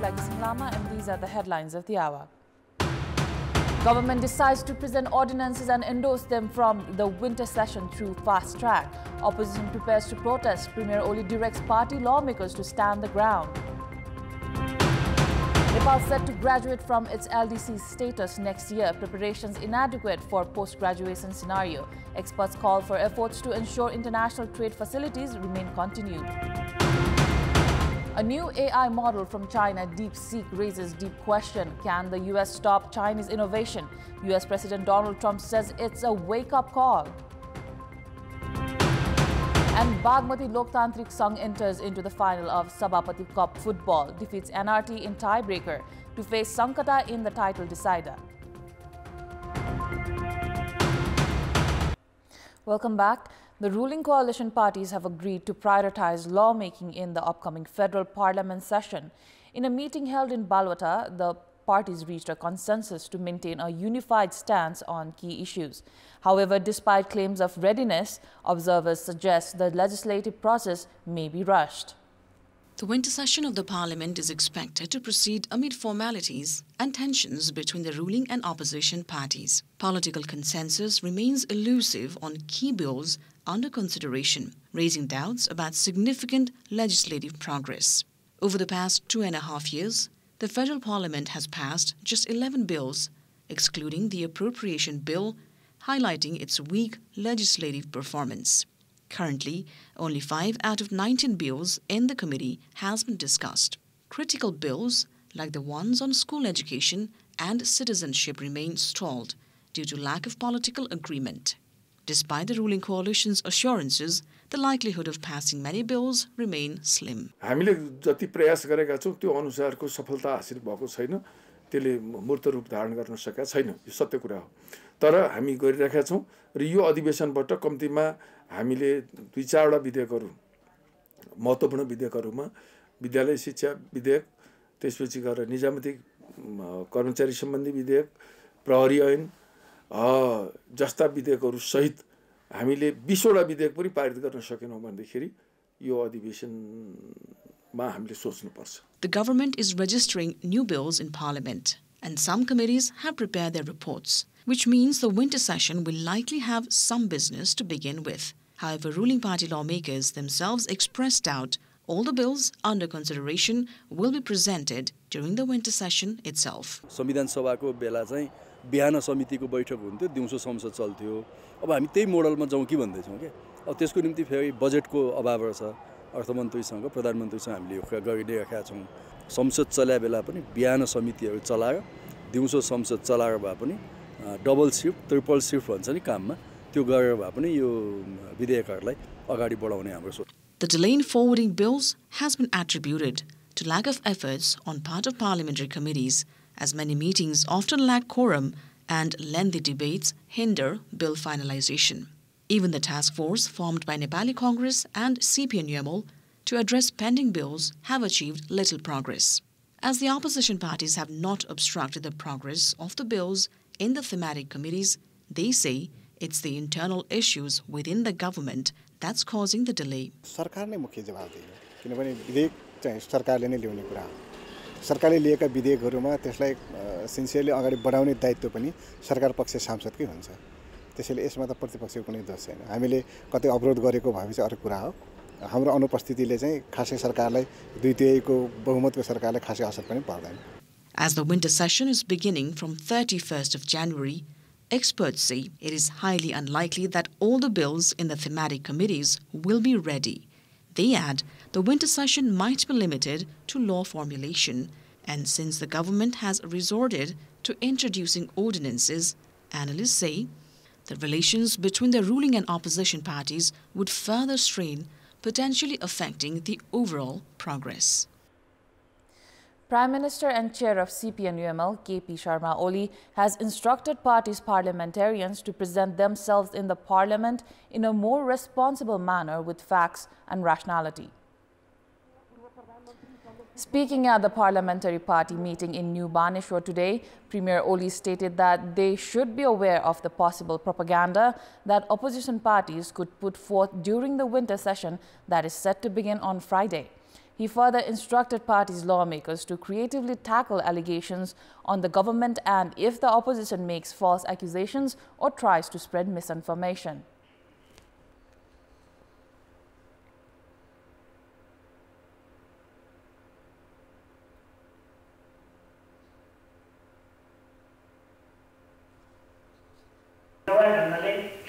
like Lama, and these are the headlines of the hour. Government decides to present ordinances and endorse them from the winter session through fast track. Opposition prepares to protest. Premier Oli directs party lawmakers to stand the ground. Nepal set to graduate from its LDC status next year. Preparations inadequate for post-graduation scenario. Experts call for efforts to ensure international trade facilities remain continued. A new AI model from China, DeepSeek, raises deep question. Can the US stop Chinese innovation? US President Donald Trump says it's a wake-up call. And Bagmati Loktantrik Sangh enters into the final of Sabapati Cup football, defeats NRT in tiebreaker to face Sankata in the title decider. Welcome back. The ruling coalition parties have agreed to prioritize lawmaking in the upcoming federal parliament session. In a meeting held in Balwata, the parties reached a consensus to maintain a unified stance on key issues. However, despite claims of readiness, observers suggest the legislative process may be rushed. The winter session of the parliament is expected to proceed amid formalities and tensions between the ruling and opposition parties. Political consensus remains elusive on key bills under consideration, raising doubts about significant legislative progress. Over the past 2.5 years, the federal parliament has passed just 11 bills, excluding the appropriation bill, highlighting its weak legislative performance. Currently, only 5 out of 19 bills in the committee has been discussed. Critical bills, like the ones on school education and citizenship, remain stalled due to lack of political agreement. Despite the ruling coalition's assurances, the likelihood of passing many bills remain slim. हामीले जति प्रयास गरेका छौं त्यो अनुसारको सफलता हासिल भएको छैन, त्यसले मूर्त रूप धारण गर्न सकेका छैन, यो सत्य कुरा हो। तर हामी गरिरहेका छौं र यो अधिवेशनबाट कम्तिमा हामीले 2-4 वटा विधेयकहरु महत्त्वपूर्ण विधेयकहरुमा विद्यालय शिक्षा विधेयक, त्यसपछि गएर निजामती कर्मचारी सम्बन्धी विधेयक, प्रहरी ऐन जस्ता विधेयकहरु सहित हामीले 20 वटा विधेयक पनि पारित गर्न सकेनौं भन्दाखेरि यो अधिवेशनमा हामीले सोच्नुपर्छ। The government is registering new bills in parliament, and some committees have prepared their reports, which means the winter session will likely have some business to begin with. However, ruling party lawmakers themselves expressed doubt all the bills under consideration will be presented during the winter session itself. संविधान सभाको बेला चाहिँ बिहान समितिको बैठक हुन्थ्यो, दिउँसो संसद चल्थ्यो। अब हामी त्यही मोडलमा जाउँ कि भन्दै छौं के। अब त्यसको निम्ति फेरि बजेटको अभाव छ। अर्थमन्त्रीसँग प्रधानमन्त्रीसँग हामीले यो गरिरहेका छौं। संसद चल्या बेला पनि बिहान समितिहरू चलायो, दिउँसो संसद चलाएर भए पनि डबल शिफ्ट, ट्रिपल शिफ्ट भन्छ नि काममा, त्यो गरेर भए पनि यो विधेयकहरूलाई अगाडि बढाउने हाम्रो सोच। The delay in forwarding bills has been attributed to lack of efforts on part of parliamentary committees, as many meetings often lack quorum and lengthy debates hinder bill finalization. Even the task force formed by Nepali Congress and CPN-UML to address pending bills have achieved little progress. As the opposition parties have not obstructed the progress of the bills in the thematic committees, they say it's the internal issues within the government that's causing the delay. सरकारले मुख्य जवाब दियो किनभने विधेयक चाहिँ सरकारले नै ल्याउने कुरा हो। सरकारले लिएका विधेयकहरुमा त्यसलाई सिन्सियरली अगाडि बढाउने दायित्व पनि सरकार पक्ष सांसदकै हुन्छ। त्यसैले यसमा त प्रतिपक्षको कुनै दोष छैन। हामीले कतै अवरोध गरेको भए चाहिँ अर्को कुरा हो। हाम्रो अनुपस्थितिले चाहिँ खासै सरकारलाई द्वितीयको बहुमतको सरकारलाई खासै असर पनि पर्दैन। As the winter session is beginning from 31st of January, experts say it is highly unlikely that all the bills in the thematic committees will be ready. They add the winter session might be limited to law formulation, and since the government has resorted to introducing ordinances, analysts say the relations between the ruling and opposition parties would further strain, potentially affecting the overall progress. Prime Minister and Chair of CPN-UML, KP Sharma Oli, has instructed party's parliamentarians to present themselves in the parliament in a more responsible manner with facts and rationality. Speaking at the parliamentary party meeting in New Baneshwar today, Premier Oli stated that they should be aware of the possible propaganda that opposition parties could put forth during the winter session that is set to begin on Friday. He further instructed parties' lawmakers to creatively tackle allegations on the government and if the opposition makes false accusations or tries to spread misinformation.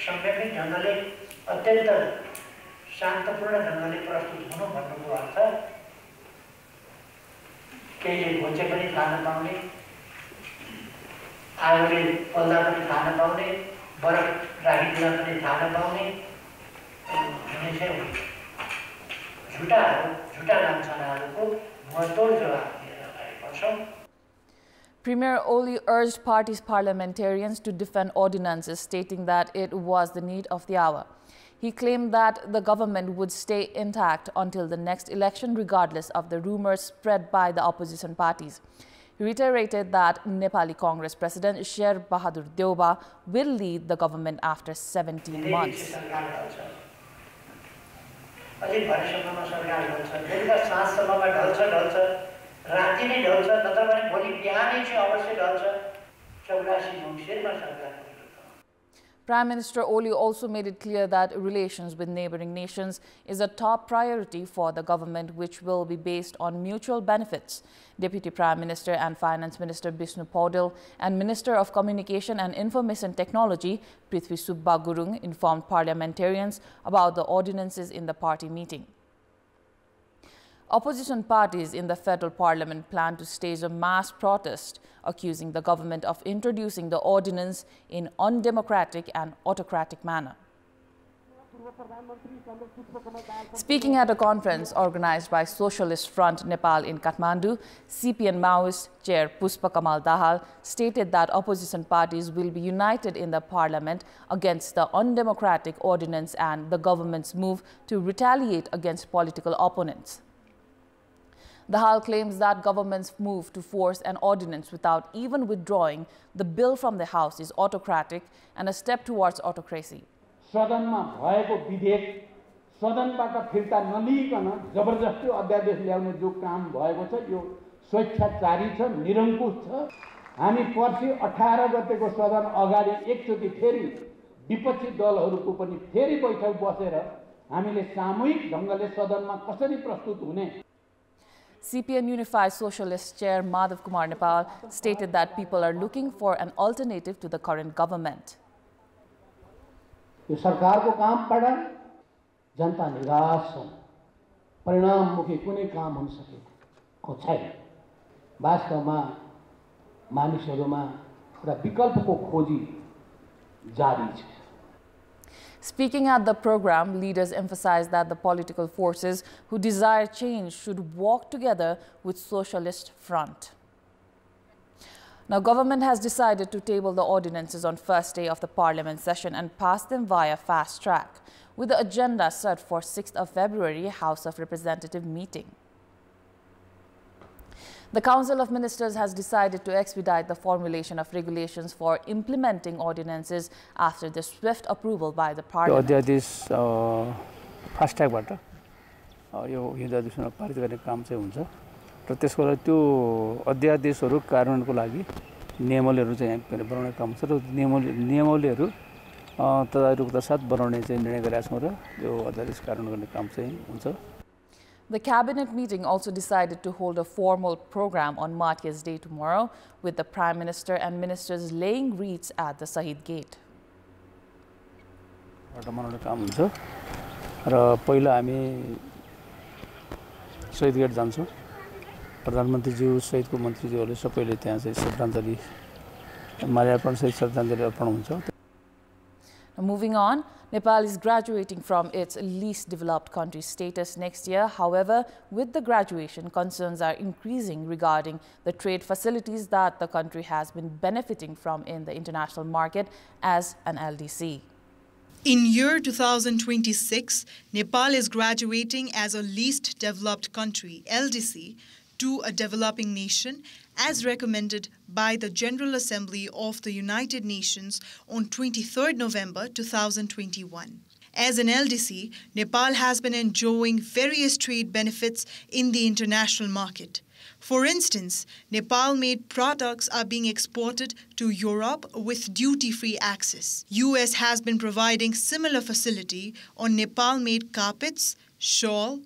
समयमिक ढंगले अत्यन्त शान्तपूर्ण ढंगले प्रस्तुत हुनु भन्नुको अर्थ केहीले घोचे पनि थाहा नपाउने, आगोले पल्दा पनि थाहा नपाउने, बरफ राखिदिँदा पनि थाहा नपाउने हुने चाहिँ झुटा लान्छनाहरूको महत्त्वपूर्ण जवाब दिएर आएका छौँ। Premier Oli urged parties' parliamentarians to defend ordinances, stating that it was the need of the hour. He claimed that the government would stay intact until the next election, regardless of the rumors spread by the opposition parties. He reiterated that Nepali Congress President Sharma will lead the government after 17 months. राति नै ढल्छ, नत्र भने भोलि बिहानै चाहिँ अवश्य ढल्छ। 84 मङ्सिरमा सरकार। Prime Minister Oli also made it clear that relations with neighboring nations is a top priority for the government, which will be based on mutual benefits. Deputy Prime Minister and Finance Minister Bisnu Paudel and Minister of Communication and Information Technology Prithvi Subba Gurung informed parliamentarians about the ordinances in the party meeting. Opposition parties in the federal parliament plan to stage a mass protest, accusing the government of introducing the ordinance in undemocratic and autocratic manner. Speaking at a conference organized by Socialist Front Nepal in Kathmandu, CPN Maoist Chair Puspa Kamal Dahal stated that opposition parties will be united in the parliament against the undemocratic ordinance and the government's move to retaliate against political opponents. Dahal claims that government's move to force an ordinance without even withdrawing the bill from the House is autocratic and a step towards autocracy. सदनमा भएको विधेयक सदनबाट फिर्ता नलिइकन जबरजस्ती अध्यादेश ल्याउने जो काम भएको छ यो स्वेच्छाचारी छ, निरङ्कुश छ। हामी पर्सि 18 गतेको सदन अगाडि एकचोटि फेरि विपक्षी दलहरूको पनि फेरि बैठक बसेर हामीले सामूहिक ढंगले सदनमा कसरी प्रस्तुत हुने। CPN Unified Socialist Chair Madhav Kumar Nepal stated that people are looking for an alternative to the current government. यो सरकारको कामबाट जनता निराश छन्, परिणाममुखी कुनै काम हुन सकेको छैन। वास्तवमा मानिसहरुमा एउटा विकल्पको खोजी जारी छ। Speaking at the program, leaders emphasized that the political forces who desire change should walk together with Socialist Front. Now, government has decided to table the ordinances on first day of the parliament session and pass them via fast track, with the agenda set for 6th of February House of Representatives meeting. The Council of Ministers has decided to expedite the formulation of regulations for implementing ordinances after the swift approval by the Parliament. अध्यादेश fast ट्र्याकबाट यो हिजोदेखि पारित गर्ने काम चाहिँ हुन्छ र त्यसको लागि त्यो अध्यादेशहरू कार्यान्वयनको लागि नियमावलीहरू चाहिँ बनाउने काम छ र नियमावलीहरू तदारुकता साथ बनाउने चाहिँ निर्णय गरेका छौँ र यो अध्यादेश कार्यान्वयन गर्ने काम चाहिँ हुन्छ। The cabinet meeting also decided to hold a formal program on Martyrs' Day tomorrow, with the Prime Minister and ministers laying wreaths at the Sahid Gate. र पहिला हामी शहीद गेट जान्छौँ। प्रधानमन्त्रीज्यू सहितको मन्त्रीज्यूहरूले सबैले त्यहाँ चाहिँ श्रद्धाञ्जली माल्यार्पण सहित श्रद्धाञ्जली अर्पण हुन्छ। Moving on, Nepal is graduating from its least developed country status next year. However, with the graduation, concerns are increasing regarding the trade facilities that the country has been benefiting from in the international market as an LDC. In year 2026, Nepal is graduating as a least developed country, LDC, to a developing nation, as recommended by the General Assembly of the United Nations on 23rd November 2021. As an LDC, Nepal has been enjoying various trade benefits in the international market. For instance, Nepal-made products are being exported to Europe with duty-free access. US has been providing similar facility on Nepal-made carpets, shawl,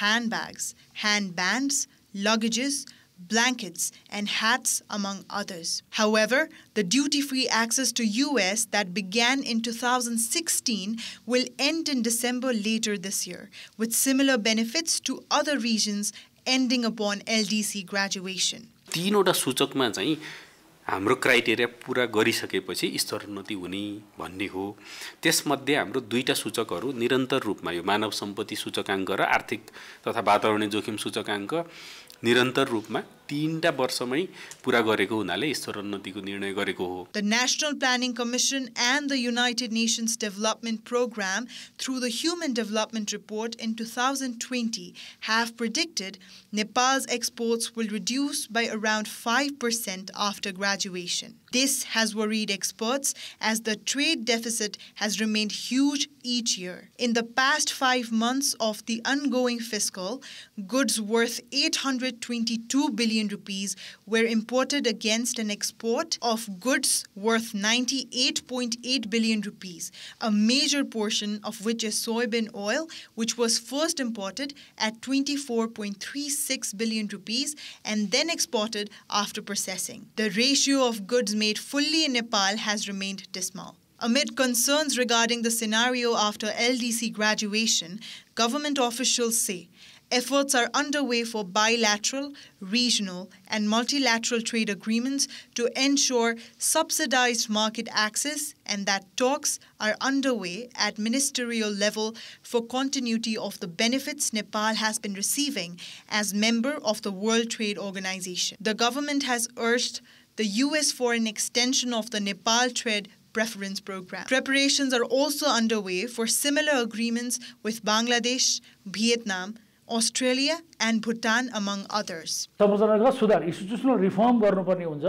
handbags, handbands, luggages, blankets, and hats, among others. However, the duty-free access to US that began in 2016 will end in December later this year, with similar benefits to other regions ending upon LDC graduation. तीनवटा सूचकमा चाहिँ हाम्रो criteria पूरा गरिसकेपछि स्तरोन्नति हुने भन्ने हो। त्यसमध्ये हाम्रो दुईटा सूचकहरू निरन्तर रूपमा यो मानव सम्पत्ति सूचकाङ्क र आर्थिक तथा वातावरणीय जोखिम सूचकाङ्क निरन्तर रूपमा 3टा वर्षमै पूरा गरेको हुनाले स्तरोन्नतिको निर्णय गरेको हो। The National Planning Commission and the United Nations Development Programme through the Human Development Report in 2020 have predicted Nepal's exports will reduce by around 5% after graduation. This has worried experts as the trade deficit has remained huge each year. In the past 5 months of the ongoing fiscal, goods worth 822 billion rupees were imported against an export of goods worth 98.8 billion rupees, a major portion of which is soybean oil, which was first imported at 24.36 billion rupees and then exported after processing. The ratio of goods made fully in Nepal has remained dismal. Amid concerns regarding the scenario after LDC graduation, government officials say efforts are underway for bilateral, regional, and multilateral trade agreements to ensure subsidized market access and that talks are underway at ministerial level for continuity of the benefits Nepal has been receiving as member of the World Trade Organization. The government has urged the US for an extension of the Nepal Trade Preference Program. Preparations are also underway for similar agreements with Bangladesh, Vietnam, Australia and Bhutan among others. संरचनागत सुधार institutional reform गर्नुपर्ने हुन्छ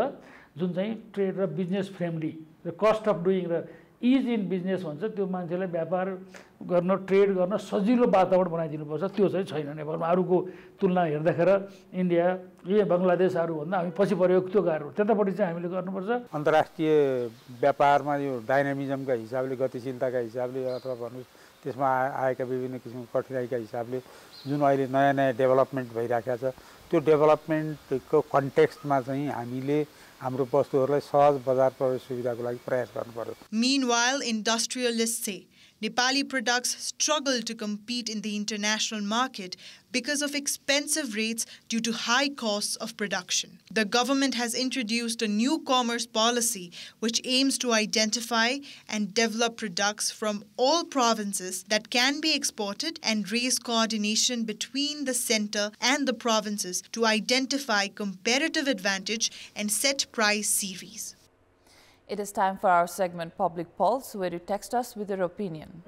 जुन चाहिँ trade र business friendly र cost of doing र ease in business भन्छ त्यो मान्छेलाई व्यापार गर्न ट्रेड गर्न सजिलो वातावरण बनाइदिनुपर्छ त्यो चाहिँ छैन नेपालमा अरूको तुलना हेर्दाखेरि इन्डिया बङ्गलादेशहरू भन्दा हामी पछि परेको त्यो गाह्रो त्यतापट्टि चाहिँ हामीले गर्नुपर्छ अन्तर्राष्ट्रिय व्यापारमा यो डाइनामिजमका हिसाबले गतिशीलताका हिसाबले अथवा भन्नुस् त्यसमा आएका विभिन्न किसिमको कठिनाइका हिसाबले जुन अहिले नयाँ नयाँ डेभलपमेन्ट भइराखेको छ त्यो डेभलपमेन्टको कन्टेक्स्टमा चाहिँ हामीले हाम्रो वस्तुहरूलाई सहज बजार प्रवेश सुविधाको लागि प्रयास गर्नुपर्छ. Meanwhile, industrialists say Nepali products struggle to compete in the international market because of expensive rates due to high costs of production. The government has introduced a new commerce policy which aims to identify and develop products from all provinces that can be exported and raise coordination between the center and the provinces to identify comparative advantage and set price series. It is time for our segment Public Pulse, where you text us with your opinion.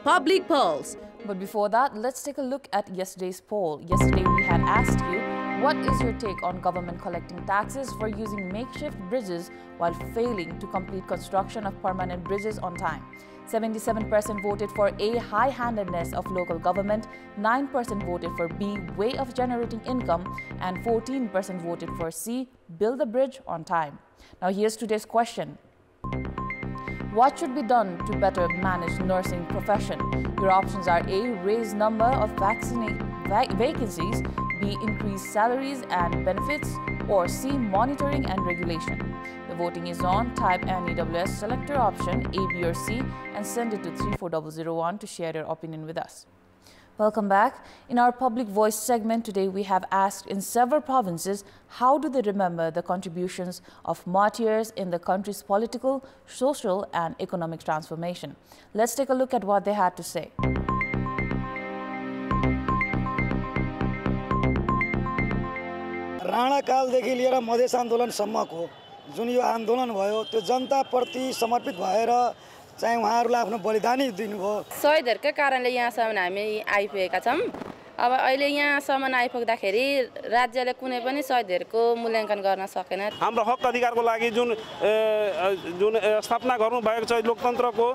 Public Pulse. But before that, let's take a look at yesterday's poll. Yesterday we had asked you, what is your take on government collecting taxes for using makeshift bridges while failing to complete construction of permanent bridges on time? 77% voted for A, high-handedness of local government, 9% voted for B, way of generating income, and 14% voted for C, build the bridge on time. Now here's today's question. What should be done to better manage nursing profession? Your options are A, raise number of vacancies, B, increase salaries and benefits, or C, monitoring and regulation. The voting is on. Type NEWS, select your option A, B or C and send it to 34001 to share your opinion with us. Welcome back. In our Public Voice segment today, we have asked in several provinces, how do they remember the contributions of martyrs in the country's political, social and economic transformation? Let's take a look at what they had to say. Rana कालदेखि लिएर मधेस आन्दोलनसम्मको जुन यो आन्दोलन भयो त्यो जनताप्रति समर्पित भएर चाहिँ उहाँहरूले आफ्नो बलिदानी दिनुभयो. शहीदहरुका कारणले यहाँसम्म हामी आइपुगेका छौं अब अहिले यहाँसम्म आइपुग्दाखेरि राज्यले कुनै पनि शहीदहरूको मूल्याङ्कन गर्न सकेन। हाम्रो हक अधिकारको लागि जुन स्थापना गर्नुभएको छ लोकतन्त्रको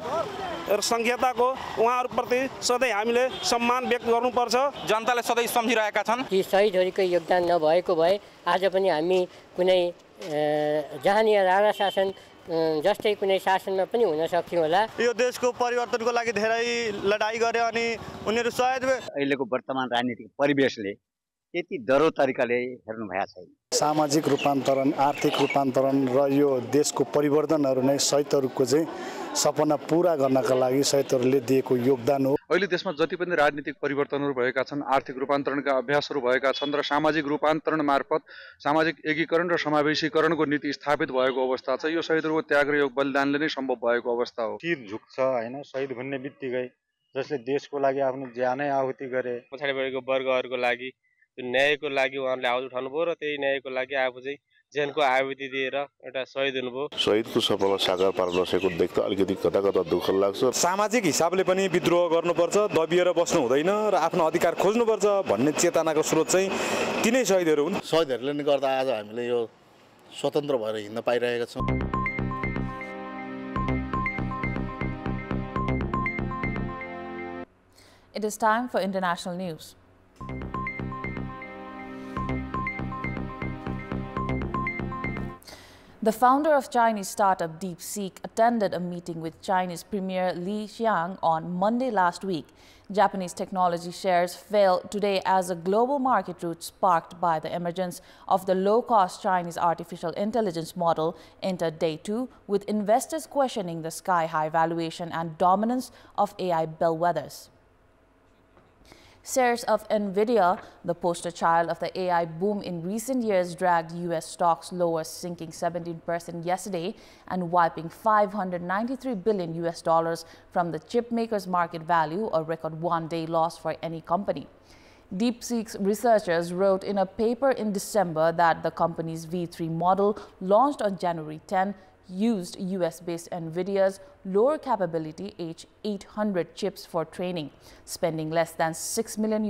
संहिताको उहाँहरूप्रति सधैँ हामीले सम्मान व्यक्त गर्नुपर्छ। जनताले सधैँ सम्झिरहेका छन् कि शहीदहरूको योगदान नभएको भए आज पनि हामी कुनै जहाँनिया राणा शासन जस्तै कुनै शासनमा पनि हुन सक्थ्यौँ होला। यो देशको परिवर्तनको लागि धेरै लडाई गरे अनि उनीहरू शहीद भए। अहिलेको वर्तमान राजनीतिक परिवेशले त्यति दह्रो तरिकाले हेर्नु भएको छैन। सामाजिक रूपान्तरण, आर्थिक रूपान्तरण र यो देशको परिवर्तनहरू नै शहीदहरूको चाहिँ सपना पूरा गर्नका लागि शहीदहरूले दिएको योगदान हो। अहिले देशमा जति पनि राजनीतिक परिवर्तनहरू भएका छन्, आर्थिक रूपान्तरणका अभ्यासहरू भएका छन् र सामाजिक रूपान्तरण मार्फत सामाजिक एकीकरण र समावेशीकरणको नीति स्थापित भएको अवस्था छ। यो शहीदहरूको त्याग र योग बलिदानले नै सम्भव भएको अवस्था हो। शिर झुक्छ हैन, शहीद भन्ने बित्तिकै जसले देशको लागि आफ्नो ज्यानै आहुति गरे, पछाडि बढेको वर्गहरूको लागि न्यायको लागि उहाँहरूले आवाज उठाउनु भयो र त्यही न्यायको लागि आफू चाहिँ ज्यानको आहुति दिएर एउटा शहीद हुनुभयो। शहीदको सफलता साकार पार्न नसकेको देख्दा अलिकति कता कता दुःख लाग्छ। सामाजिक हिसाबले पनि विद्रोह गर्नुपर्छ, दबिएर बस्नु हुँदैन र आफ्नो अधिकार खोज्नुपर्छ भन्ने चेतनाको स्रोत चाहिँ तिनै शहीदहरू हुन्। शहीदहरूले नै गर्दा आज हामीले यो स्वतन्त्र भएर हिँड्न पाइरहेका छौँ। It is time for international news. The founder of Chinese startup DeepSeek attended a meeting with Chinese Premier Li Qiang on Monday last week. Japanese technology shares fell today as a global market rout sparked by the emergence of the low-cost Chinese artificial intelligence model entered day 2, with investors questioning the sky-high valuation and dominance of AI bellwethers. Shares of NVIDIA, the poster child of the AI boom in recent years, dragged U.S. stocks lower, sinking 17% yesterday and wiping $593 billion from the chip maker's market value, a record one-day loss for any company. DeepSeek's researchers wrote in a paper in December that the company's V3 model, launched on January 10, used US-based NVIDIA's lower capability H800 chips for training, spending less than $6 million.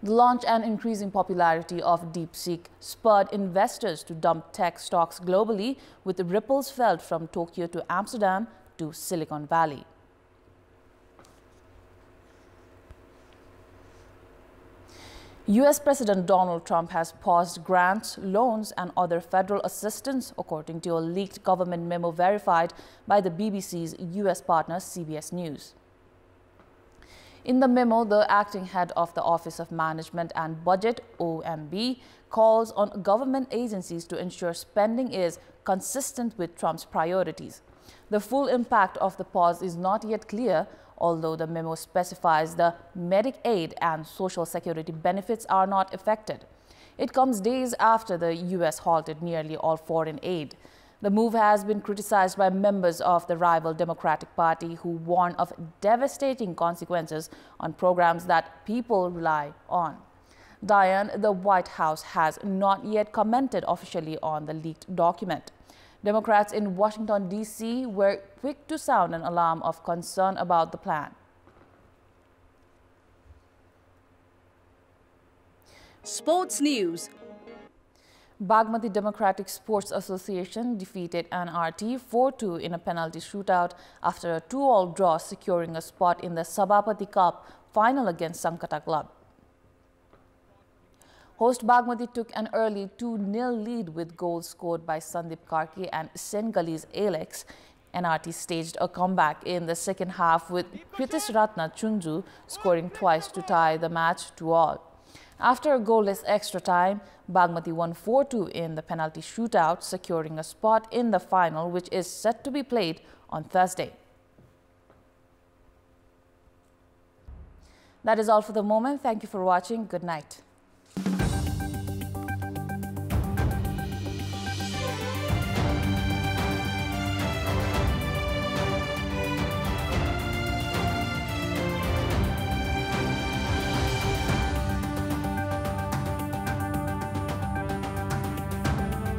The launch and increasing popularity of DeepSeek spurred investors to dump tech stocks globally, with ripples felt from Tokyo to Amsterdam to Silicon Valley. U.S. President Donald Trump has paused grants, loans, and other federal assistance, according to a leaked government memo verified by the BBC's U.S. partner CBS News. In the memo, the acting head of the Office of Management and Budget, OMB, calls on government agencies to ensure spending is consistent with Trump's priorities. The full impact of the pause is not yet clear, although the memo specifies the Medicaid and Social Security benefits are not affected. It comes days after the U.S. halted nearly all foreign aid. The move has been criticized by members of the rival Democratic Party, who warn of devastating consequences on programs that people rely on. Diane, the White House has not yet commented officially on the leaked document. Democrats in Washington, D.C. were quick to sound an alarm of concern about the plan. Sports news. Bagmati Democratic Sports Association defeated NRT 4-2 in a penalty shootout after a 2-all draw, securing a spot in the Sabapati Cup final against Sankata Club. Host Bagmati took an early 2-0 lead with goals scored by Sandeep Karki and Senegalese Alex. NRT staged a comeback in the second half, with Kritish Ratna Chunju scoring twice to tie the match 2-all. After a goalless extra time, Bagmati won 4-2 in the penalty shootout, securing a spot in the final, which is set to be played on Thursday. That is all for the moment. Thank you for watching. Good night.